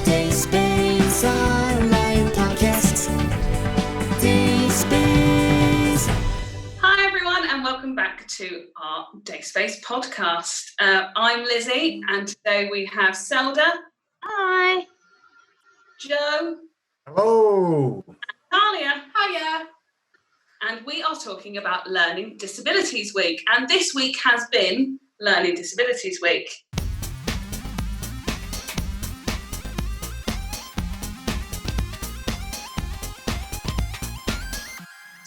Dayspace online podcast. Dayspace. Hi everyone, and welcome back to our Dayspace podcast. I'm Lizzie, and today we have Selda. Hi. Joe. Hello. Talia. Hiya. And we are talking about Learning Disabilities Week, and this week has been Learning Disabilities Week.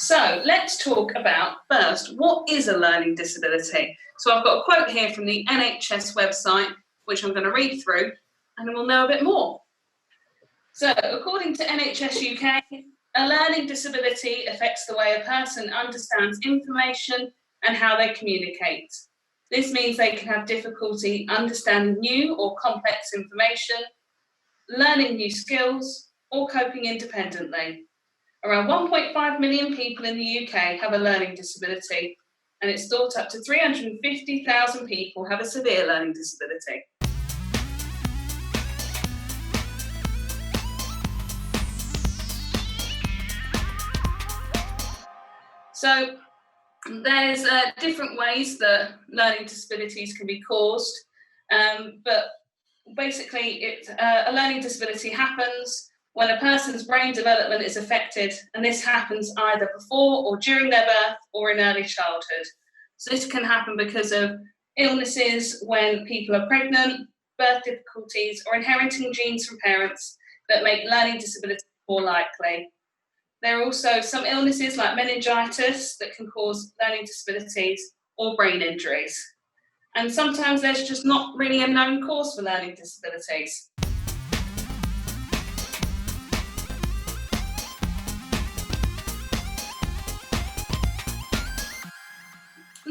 So let's talk about first, what is a learning disability? So I've got a quote here from the NHS website, which I'm going to read through, and then we'll know a bit more. So according to NHS UK, a learning disability affects the way a person understands information and how they communicate. This means they can have difficulty understanding new or complex information, learning new skills, or coping independently. Around 1.5 million people in the UK have a learning disability, and it's thought up to 350,000 people have a severe learning disability. So there's different ways that learning disabilities can be caused, but basically a learning disability happens when a person's brain development is affected, and this happens either before or during their birth or in early childhood. So this can happen because of illnesses when people are pregnant, birth difficulties, or inheriting genes from parents that make learning disability more likely. There are also some illnesses like meningitis that can cause learning disabilities or brain injuries. And sometimes there's just not really a known cause for learning disabilities.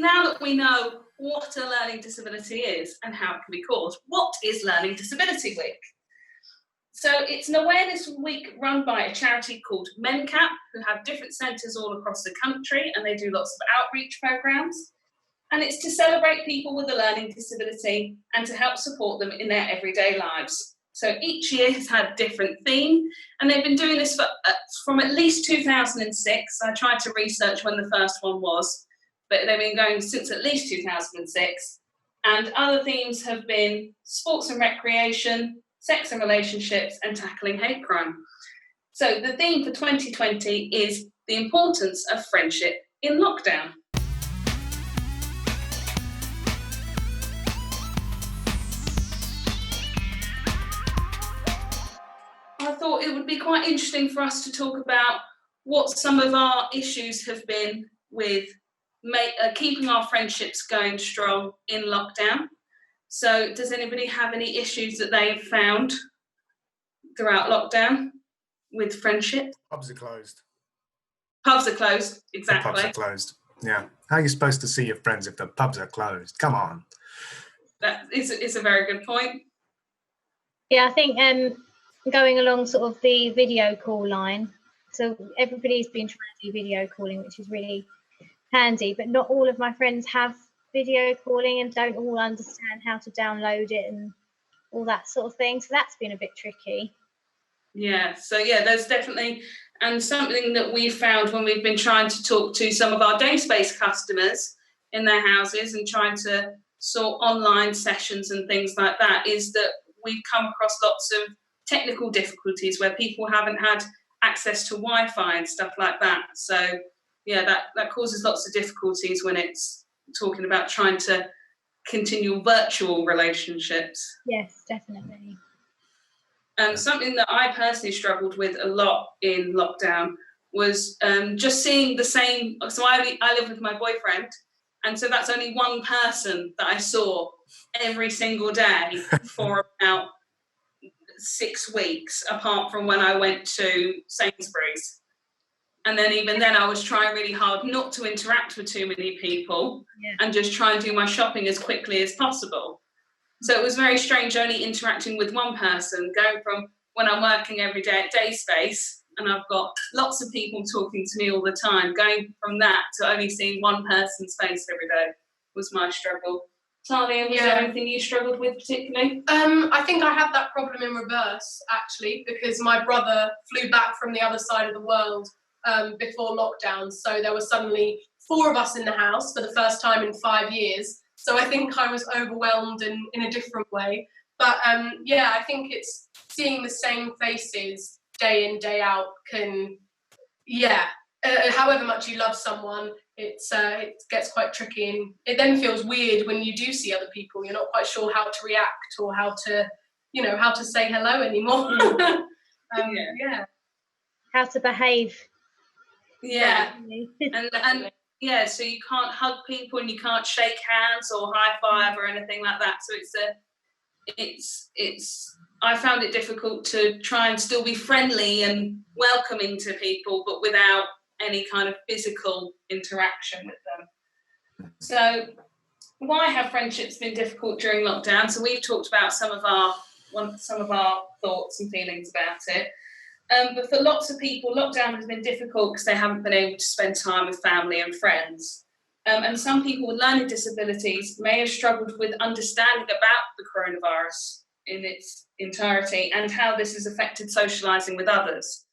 Now that we know what a learning disability is and how it can be caused, what is Learning Disability Week? So it's an awareness week run by a charity called MenCap, who have different centres all across the country, and they do lots of outreach programmes. And it's to celebrate people with a learning disability and to help support them in their everyday lives. So each year has had a different theme, and they've been doing this from at least 2006. I tried to research when the first one was, but they've been going since at least 2006. And other themes have been sports and recreation, sex and relationships, and tackling hate crime. So the theme for 2020 is the importance of friendship in lockdown. I thought it would be quite interesting for us to talk about what some of our issues have been with keeping our friendships going strong in lockdown. So does anybody have any issues that they've found throughout lockdown with friendship? Pubs are closed. Pubs are closed, exactly. The pubs are closed. Yeah. How are you supposed to see your friends if the pubs are closed? Come on. That is a very good point. Yeah, I think going along sort of the video call line, so everybody's been trying to do video calling, which is really handy, but not all of my friends have video calling and don't all understand how to download it and all that sort of thing. So that's been a bit tricky. Yeah, so there's definitely, and something that we've found when we've been trying to talk to some of our Dayspace customers in their houses and trying to sort online sessions and things like that, is that we've come across lots of technical difficulties where people haven't had access to Wi-Fi and stuff like that. So yeah, that causes lots of difficulties when it's talking about trying to continue virtual relationships. Yes, definitely. Something that I personally struggled with a lot in lockdown was just seeing the same. So I live with my boyfriend, and so that's only one person that I saw every single day for about 6 weeks, apart from when I went to Sainsbury's. And then even then I was trying really hard not to interact with too many people and just try and do my shopping as quickly as possible. So it was very strange only interacting with one person, going from when I'm working every day at Dayspace and I've got lots of people talking to me all the time, going from that to only seeing one person's face every day was my struggle. Talia, was there anything you struggled with particularly? I think I had that problem in reverse, actually, because my brother flew back from the other side of the world before lockdown. So there were suddenly 4 of us in the house for the first time in 5 years. So I think I was overwhelmed in a different way. But yeah, I think it's seeing the same faces day in, day out can, however much you love someone, it gets quite tricky, and it then feels weird when you do see other people. You're not quite sure how to react or how to say hello anymore. Yeah. How to behave. Yeah. Definitely. And yeah, so you can't hug people and you can't shake hands or high five or anything like that. So I found it difficult to try and still be friendly and welcoming to people, but without any kind of physical interaction with them. So why have friendships been difficult during lockdown? So we've talked about some of our thoughts and feelings about it. But for lots of people, lockdown has been difficult because they haven't been able to spend time with family and friends. And some people with learning disabilities may have struggled with understanding about the coronavirus in its entirety and how this has affected socialising with others.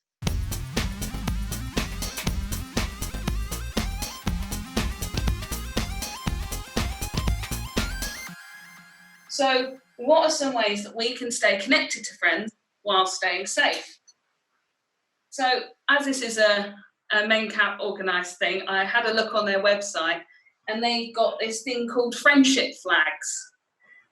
So what are some ways that we can stay connected to friends while staying safe? So as this is a MenCap organised thing, I had a look on their website and they've got this thing called friendship flags.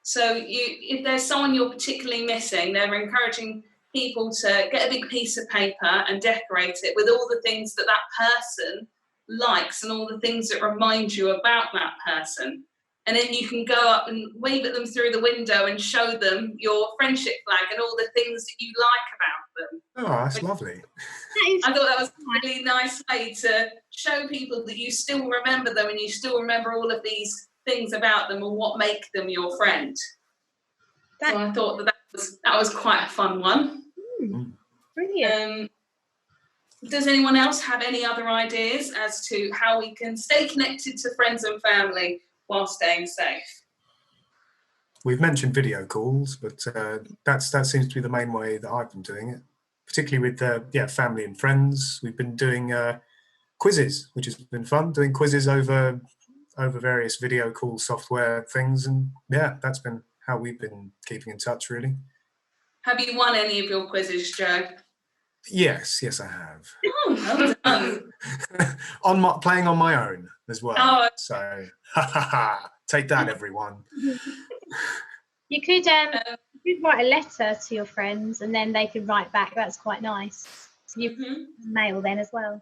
So if there's someone you're particularly missing, they're encouraging people to get a big piece of paper and decorate it with all the things that person likes and all the things that remind you about that person. And then you can go up and wave at them through the window and show them your friendship flag and all the things that you like about them. Oh, that's lovely. I thought that was a really nice way to show people that you still remember them and you still remember all of these things about them and what make them your friend. So I thought that was quite a fun one. Brilliant. Does anyone else have any other ideas as to how we can stay connected to friends and family while staying safe? We've mentioned video calls, but that seems to be the main way that I've been doing it, particularly with family and friends. We've been doing quizzes, which has been fun, doing quizzes over various video call software things, and yeah, that's been how we've been keeping in touch, really. Have you won any of your quizzes, Joe? Yes, I have. Oh, well done. Playing on my own as well. Oh. So, take that, everyone. You could write a letter to your friends and then they could write back. That's quite nice. You can mail then as well.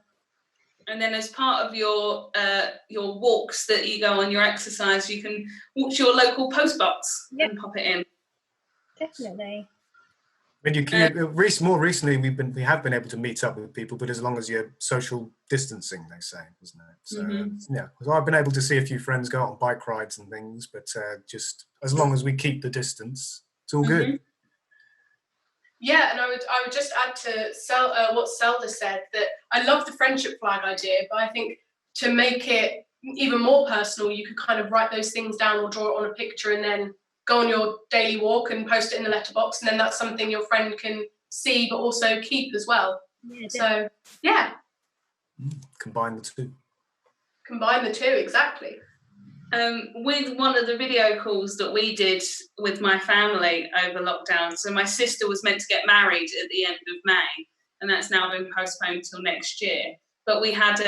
And then as part of your walks that you go on, your exercise, you can walk to your local post box and pop it in. Definitely. I mean, more recently we have been able to meet up with people, but as long as you're social distancing, they say, isn't it? So so I've been able to see a few friends go out on bike rides and things, but just as long as we keep the distance, it's all good. Yeah, and I would just add to what Selda said, that I love the friendship flag idea, but I think to make it even more personal, you could kind of write those things down or draw it on a picture and then go on your daily walk and post it in the letterbox, and then that's something your friend can see but also keep as well. So yeah, combine the two, exactly. With one of the video calls that we did with my family over lockdown, so my sister was meant to get married at the end of May, and that's now been postponed till next year, but we had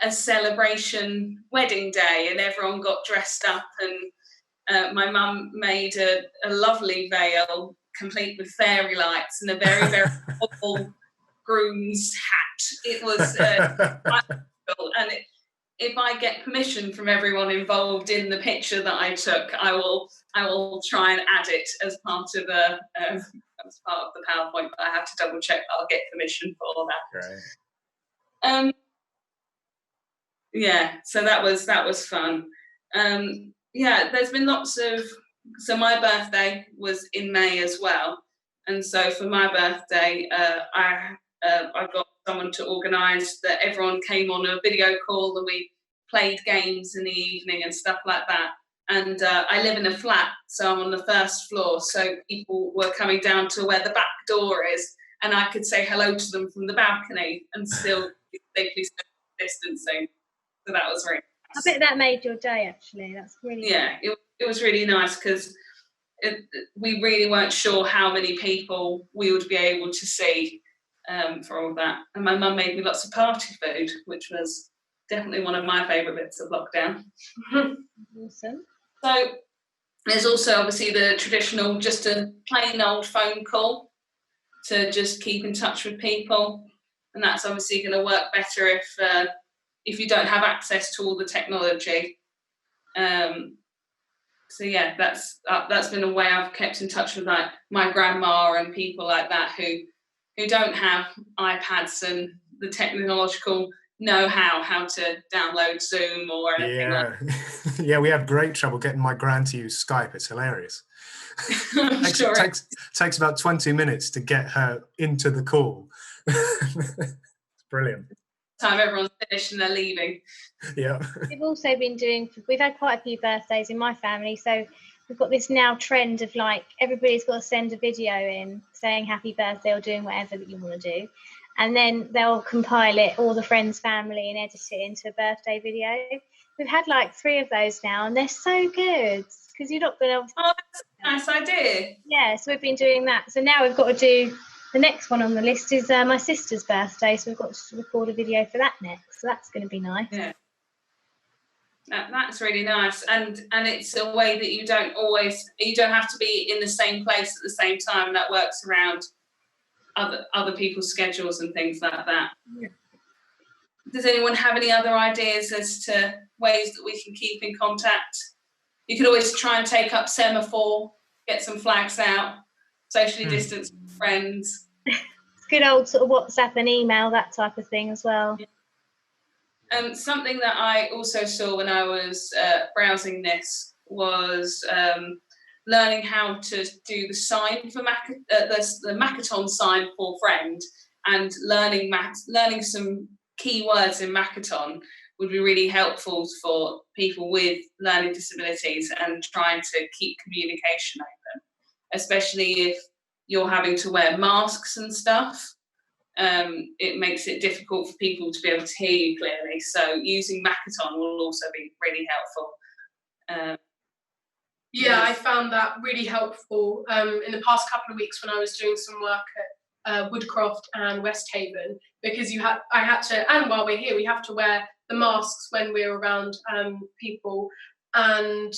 a celebration wedding day and everyone got dressed up, and my mum made a lovely veil complete with fairy lights and a very, very awful groom's hat. It was and if I get permission from everyone involved in the picture that I took, I will try and add it as part of the PowerPoint. But I have to double check that I'll get permission for all that. Right. So that was fun. There's been lots of. So my birthday was in May as well, and so for my birthday, I got someone to organise that everyone came on a video call and we played games in the evening and stuff like that. And I live in a flat, so I'm on the first floor. So people were coming down to where the back door is, and I could say hello to them from the balcony and still safely distancing. So that was really nice. I bet that made your day, actually. That's really Yeah, it was really nice because we really weren't sure how many people we would be able to see for all that. And my mum made me lots of party food, which was definitely one of my favourite bits of lockdown. awesome. So there's also obviously the traditional, just a plain old phone call to just keep in touch with people, and that's obviously going to work better if you don't have access to all the technology. So yeah, that's been a way I've kept in touch with like my grandma and people like that who don't have iPads and the technological know-how to download Zoom or anything like that. Yeah, we have great trouble getting my gran to use Skype. It's hilarious. Takes about 20 minutes to get her into the call. It's brilliant. Time everyone's finished and they're leaving. Yeah. We've also been we've had quite a few birthdays in my family, so we've got this now trend of like everybody's got to send a video in saying happy birthday or doing whatever that you want to do, and then they'll compile it, all the friends, family, and edit it into a birthday video. We've had like 3 of those now, and they're so good because you're not going to. Oh, that's a nice idea. Yeah, so we've been doing that. So now we've got to do. The next one on the list is my sister's birthday, so we've got to record a video for that next. So that's going to be nice. Yeah, that's really nice, and it's a way that you don't have to be in the same place at the same time, and that works around other people's schedules and things like that. Yeah. Does anyone have any other ideas as to ways that we can keep in contact? You could always try and take up semaphore, get some flags out, socially distance friends. Good old sort of WhatsApp and email, that type of thing as well. Something that I also saw when I was browsing this was learning how to do the sign for the Makaton sign for friend, and learning some keywords in Makaton would be really helpful for people with learning disabilities and trying to keep communication open, especially if you're having to wear masks and stuff. It makes it difficult for people to be able to hear you clearly. So using Makaton will also be really helpful. Yeah, I found that really helpful in the past couple of weeks when I was doing some work at Woodcroft and West Haven, because I had to, and while we're here, we have to wear the masks when we're around people. And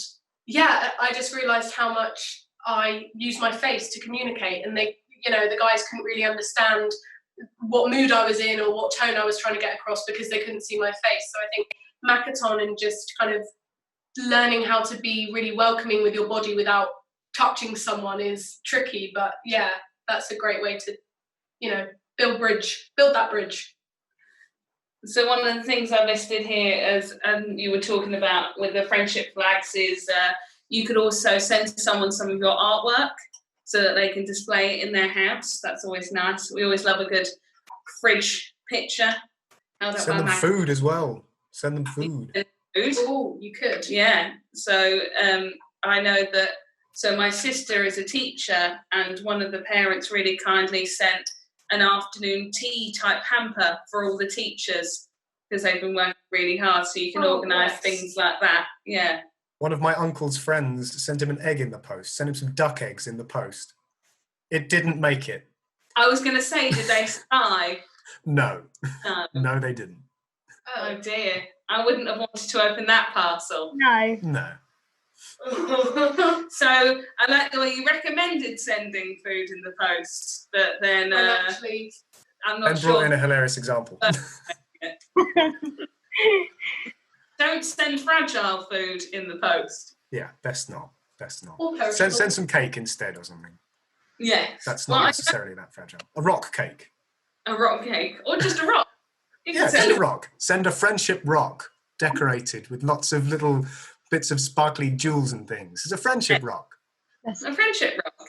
yeah, I just realised how much I use my face to communicate, and the guys couldn't really understand what mood I was in or what tone I was trying to get across because they couldn't see my face. So I think Makaton and just kind of learning how to be really welcoming with your body without touching someone is tricky, but yeah, that's a great way to, build that bridge. So one of the things I listed here, as you were talking about with the friendship flags, is you could also send someone some of your artwork so that they can display it in their house. That's always nice. We always love a good fridge picture. Send them food as well. Send them food. Oh, you could. Yeah. So I know that. So my sister is a teacher, and one of the parents really kindly sent an afternoon tea type hamper for all the teachers because they've been working really hard. So you can organise things like that. Yeah. One of my uncle's friends sent him an egg in the post, sent him some duck eggs in the post. It didn't make it. I was going to say, did they survive? No. No, they didn't. Oh dear. I wouldn't have wanted to open that parcel. No. So I like the way you recommended sending food in the post, but then I'm not sure. And brought in a hilarious example. Don't send fragile food in the post. Yeah, best not. Or Send some cake instead or something. Yes. That's not necessarily that fragile. A rock cake. A rock cake. Or just a rock. Send a rock. Send a friendship rock decorated with lots of little bits of sparkly jewels and things. It's a friendship rock. A friendship rock.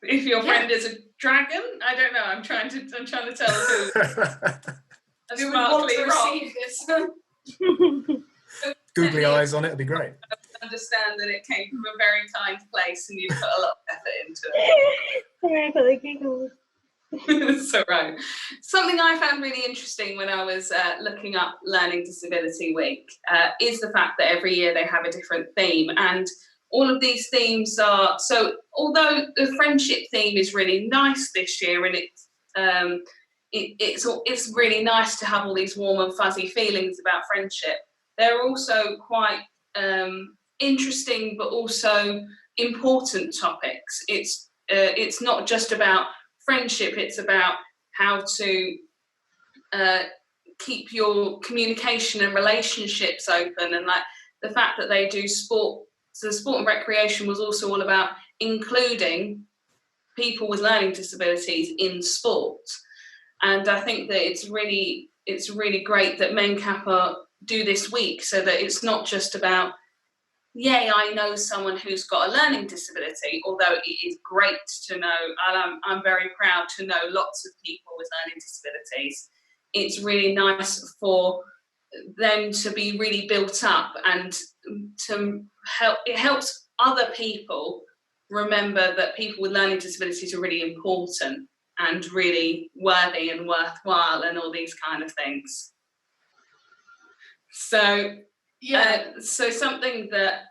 If your friend is a dragon, I don't know. I'm trying to tell who. Who would want to receive this? googly eyes on it would be great. Understand that it came from a very kind place and you put a lot of effort into it. Sorry, I got the giggles. It's all right. Something I found really interesting when I was looking up Learning Disability Week is the fact that every year they have a different theme, and all of these themes are, so although the friendship theme is really nice this year, and it's really nice to have all these warm and fuzzy feelings about friendship, they're also quite interesting but also important topics. It's not just about friendship, it's about how to keep your communication and relationships open, and like the fact that they do sport. So sport and recreation was also all about including people with learning disabilities in sport. And I think that it's really great that Men Kappa do this week, so that it's not just about, yay, I know someone who's got a learning disability, although it is great to know, and I'm very proud to know lots of people with learning disabilities. It's really nice for them to be really built up, and to help, it helps other people remember that people with learning disabilities are really important and really worthy and worthwhile and all these kind of things. So so something that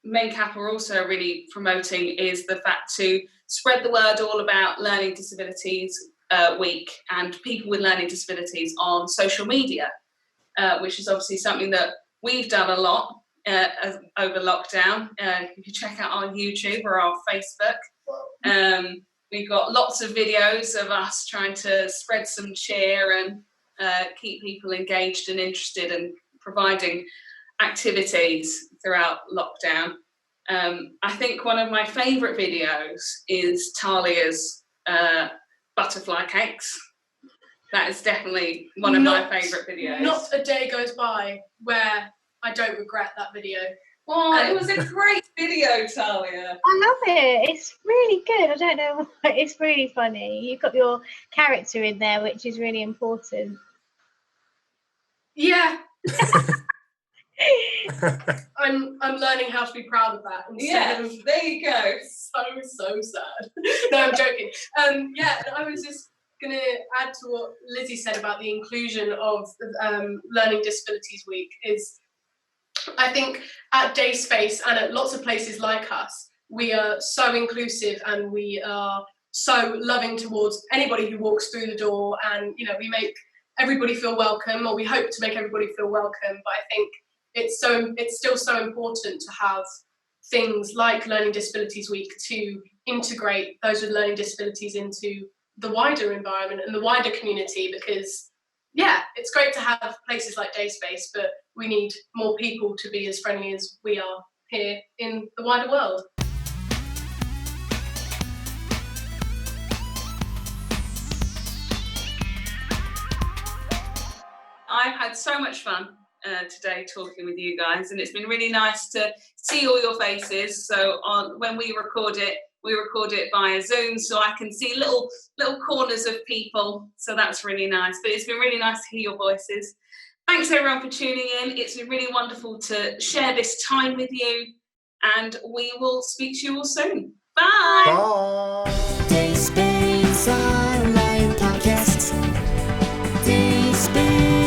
Men Kappa are also really promoting is the fact to spread the word all about Learning Disabilities Week and people with learning disabilities on social media, which is obviously something that we've done a lot over lockdown. You can check out our YouTube or our Facebook. We've got lots of videos of us trying to spread some cheer and keep people engaged and interested, and providing activities throughout lockdown. I think one of my favourite videos is Talia's butterfly cakes. That is definitely one of my favourite videos. Not a day goes by where I don't regret that video. Oh, it was a great video, Talia. I love it. It's really good. I don't know why. It's really funny. You've got your character in there, which is really important. Yeah. I'm learning how to be proud of that. Yeah, there you go. So sad. No, I'm joking. Yeah, and I was just going to add to what Lizzie said about the inclusion of Learning Disabilities Week. Is I think at Dayspace and at lots of places like us, we are so inclusive and we are so loving towards anybody who walks through the door, and you know, we make everybody feel welcome, or we hope to make everybody feel welcome. But I think it's still so important to have things like Learning Disabilities Week to integrate those with learning disabilities into the wider environment and the wider community, because yeah, it's great to have places like Dayspace, but we need more people to be as friendly as we are here in the wider world. I've had so much fun today talking with you guys, and it's been really nice to see all your faces. So when we record it via Zoom, so I can see little corners of people, so that's really nice. But it's been really nice to hear your voices. Thanks everyone for tuning in. It's been really wonderful to share this time with you, and we will speak to you all soon. Bye! Bye! Dayspace online podcasts. Dayspace.